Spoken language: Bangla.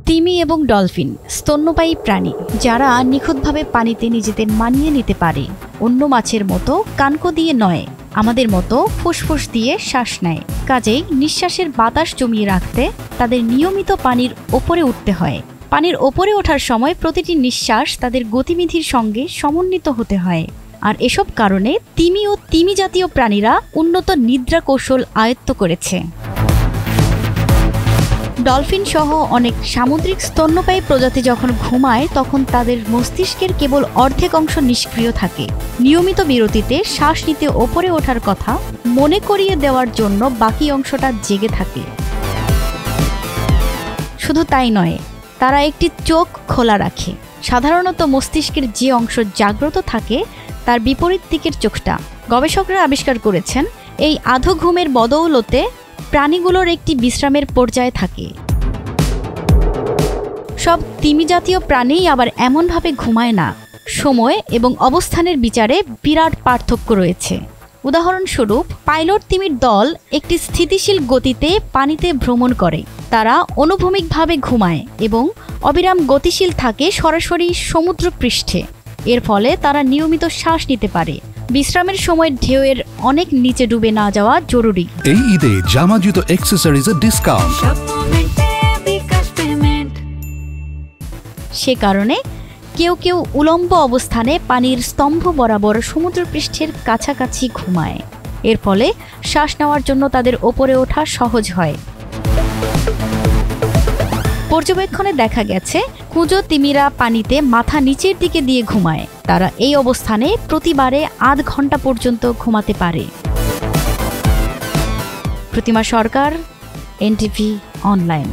তিমি এবং ডলফিন স্তন্যপায়ী প্রাণী যারা নিখুঁতভাবে পানিতে নিজেদের মানিয়ে নিতে পারে। অন্য মাছের মতো কানকো দিয়ে নয়, আমাদের মতো ফুসফুস দিয়ে শ্বাস নেয়। কাজেই নিঃশ্বাসের বাতাস জমিয়ে রাখতে তাদের নিয়মিত পানির ওপরে উঠতে হয়। পানির ওপরে ওঠার সময় প্রতিটি নিঃশ্বাস তাদের গতিবিধির সঙ্গে সমন্বিত হতে হয়। আর এসব কারণে তিমি ও তিমি জাতীয় প্রাণীরা উন্নত নিদ্রা কৌশল আয়ত্ত করেছে। ডলফিন সহ অনেক সামুদ্রিক স্তন্যপায়ী প্রজাতি যখন ঘুমায় তখন তাদের মস্তিষ্কের কেবল অর্ধেক অংশ নিষ্ক্রিয় থাকে। নিয়মিত বিরতিতে শ্বাস নিতে ওপরে ওঠার কথা মনে করিয়ে দেওয়ার জন্য বাকি অংশটা জেগে থাকে। শুধু তাই নয়, তারা একটি চোখ খোলা রাখে। সাধারণত মস্তিষ্কের যে অংশ জাগ্রত থাকে তার বিপরীত দিকের চোখটা। গবেষকরা আবিষ্কার করেছেন এই আধো ঘুমের বদৌলতে প্রাণীগুলোর একটি বিশ্রামের পর্যায়ে থাকে। সব তিমি জাতীয় প্রাণীই আবার এমনভাবে ঘুমায় না। সময় এবং অবস্থানের বিচারে বিরাট পার্থক্য রয়েছে। উদাহরণস্বরূপ, পাইলট তিমির দল একটি স্থিতিশীল গতিতে পানিতে ভ্রমণ করে। তারা অনুভূমিকভাবে ঘুমায় এবং অবিরাম গতিশীল থাকে সরাসরি সমুদ্র পৃষ্ঠে। এর ফলে তারা নিয়মিত শ্বাস নিতে পারে। বিশ্রামের সময় ঢেউয়ের অনেক নিচে ডুবে না যাওয়া জরুরি। এই ঈদে জামা জুতো অ্যাক্সেসরিজের ডিসকাউন্ট। সে কারণে কেউ কেউ উলম্ব অবস্থানে পানির স্তম্ভ বরাবর সমুদ্রপৃষ্ঠের কাছাকাছি ঘুমায়। এর ফলে শ্বাস নেওয়ার জন্য তাদের ওপরে ওঠা সহজ হয়। পর্যবেক্ষণে দেখা গেছে কুঁজো তিমিরা পানিতে মাথা নিচের দিকে দিয়ে ঘুমায়। তারা এই অবস্থানে প্রতিবারে আধ ঘন্টা পর্যন্ত ঘুমাতে পারে। প্রতিমা সরকার, এনটিভি অনলাইন।